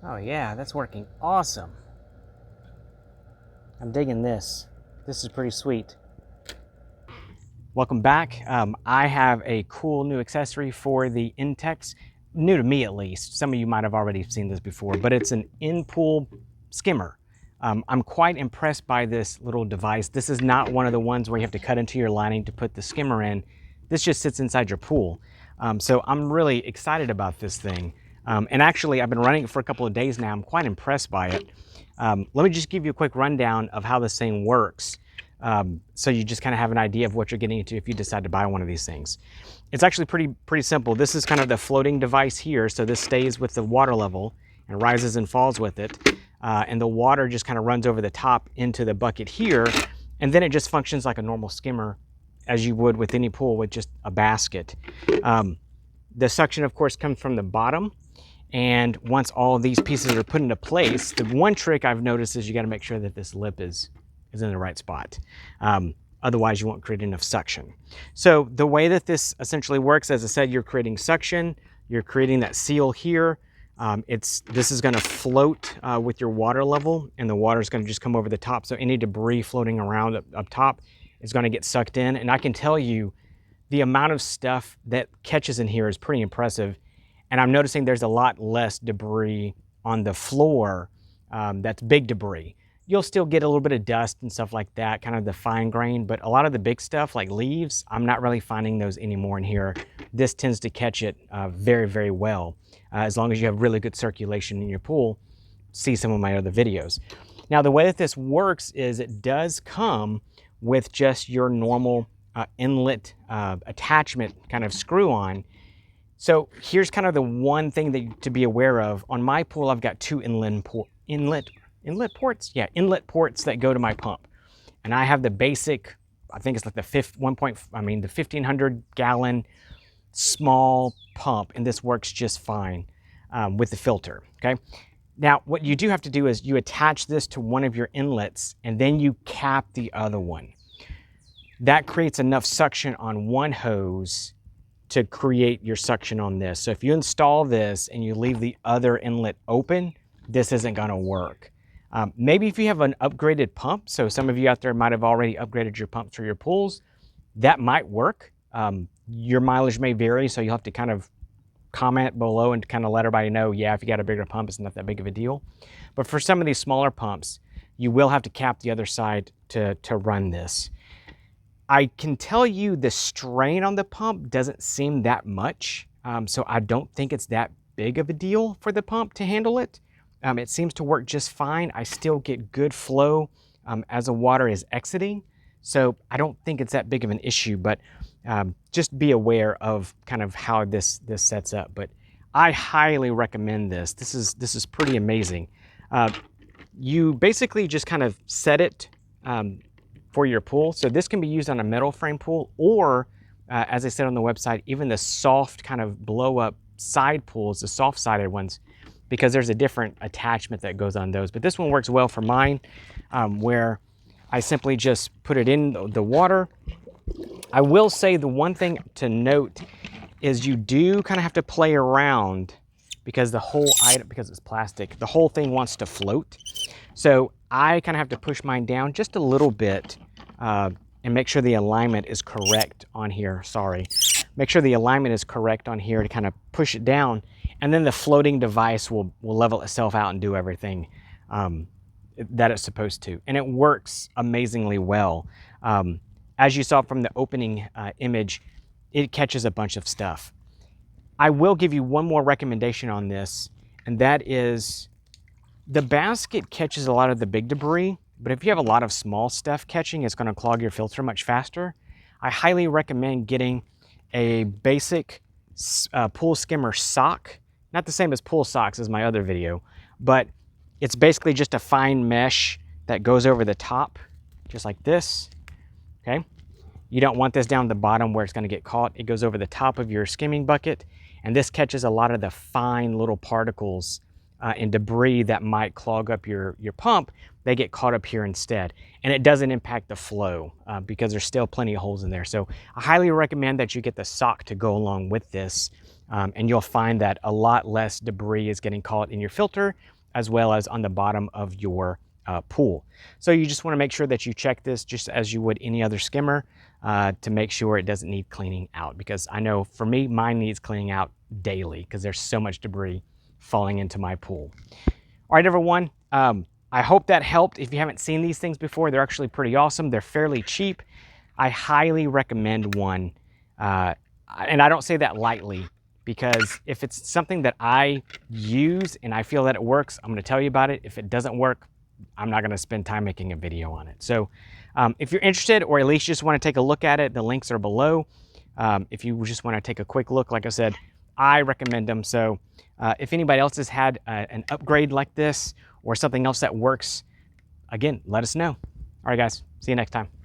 Oh yeah, that's working awesome. I'm digging this. This is pretty sweet. Welcome back. I have a cool new accessory for the Intex, new to me at least. Some of you might have already seen this before, but it's an in-pool skimmer. I'm quite impressed by this little device. This is not one of the ones where you have to cut into your lining to put the skimmer in. This just sits inside your pool. So I'm really excited about this thing. And actually, I've been running it for a couple of days now. I'm quite impressed by it. Let me just give you a quick rundown of how this thing works. So you just kind of have an idea of what you're getting into if you decide to buy one of these things. It's actually pretty simple. This is kind of the floating device here. So this stays with the water level and rises and falls with it. And the water just kind of runs over the top into the bucket here. And then it just functions like a normal skimmer as you would with any pool with just a basket. The suction, of course, comes from the bottom. And once all of these pieces are put into place, the one trick I've noticed is you got to make sure that this lip is in the right spot. Otherwise, you won't create enough suction. So the way that this essentially works, as I said, you're creating suction, you're creating that seal here. This is going to float with your water level, and the water is going to just come over the top. So any debris floating around up top is going to get sucked in. And I can tell you the amount of stuff that catches in here is pretty impressive. And I'm noticing there's a lot less debris on the floor that's big debris. You'll still get a little bit of dust and stuff like that, kind of the fine grain, but a lot of the big stuff like leaves, I'm not really finding those anymore in here. This tends to catch it very, very well. As long as you have really good circulation in your pool, see some of my other videos. Now, the way that this works is it does come with just your normal inlet attachment kind of screw on. So here's kind of the one thing to be aware of. On my pool, I've got two inlet ports? Yeah, inlet ports that go to my pump. And I have the basic, I think it's like the 1,500 gallon small pump, and this works just fine with the filter, okay? Now, what you do have to do is you attach this to one of your inlets, and then you cap the other one. That creates enough suction on one hose to create your suction on this. So if you install this and you leave the other inlet open, this isn't gonna work. Maybe if you have an upgraded pump, so some of you out there might have already upgraded your pumps for your pools, that might work. Your mileage may vary, so you'll have to kind of comment below and kind of let everybody know, yeah, if you got a bigger pump, it's not that big of a deal. But for some of these smaller pumps, you will have to cap the other side to run this. I can tell you the strain on the pump doesn't seem that much, so I don't think it's that big of a deal for the pump to handle it. It seems to work just fine. I still get good flow as the water is exiting, so I don't think it's that big of an issue, but just be aware of kind of how this sets up. But I highly recommend this. This is pretty amazing. You basically just kind of set it for your pool. So this can be used on a metal frame pool, or as I said on the website, even the soft kind of blow up side pools, the soft sided ones, because there's a different attachment that goes on those. But this one works well for mine, where I simply just put it in the water. I will say the one thing to note is you do kind of have to play around, because the whole item, because it's plastic, the whole thing wants to float. So I kind of have to push mine down just a little bit and make sure the alignment is correct on here. Sorry. Make sure the alignment is correct on here to kind of push it down. And then the floating device will level itself out and do everything that it's supposed to. And it works amazingly well. As you saw from the opening image, it catches a bunch of stuff. I will give you one more recommendation on this, and that is the basket catches a lot of the big debris, but if you have a lot of small stuff catching, it's going to clog your filter much faster. I highly recommend getting a basic pool skimmer sock. Not the same as pool socks as my other video, but it's basically just a fine mesh that goes over the top, just like this, okay? You don't want this down the bottom where it's going to get caught. It goes over the top of your skimming bucket, and this catches a lot of the fine little particles and debris that might clog up your pump. They get caught up here instead, and it doesn't impact the flow because there's still plenty of holes in there. So I highly recommend that you get the sock to go along with this. and you'll find that a lot less debris is getting caught in your filter as well as on the bottom of your pool. So you just want to make sure that you check this just as you would any other skimmer to make sure it doesn't need cleaning out, because I know for me, mine needs cleaning out daily because there's so much debris falling into my pool. All right, everyone. I hope that helped. If you haven't seen these things before, they're actually pretty awesome. They're fairly cheap. I highly recommend one. And I don't say that lightly, because if it's something that I use and I feel that it works, I'm going to tell you about it. If it doesn't work, I'm not going to spend time making a video on it. So if you're interested, or at least just want to take a look at it, the links are below. If you just want to take a quick look, like I said, I recommend them. So if anybody else has had an upgrade like this or something else that works, again, let us know. All right, guys, see you next time.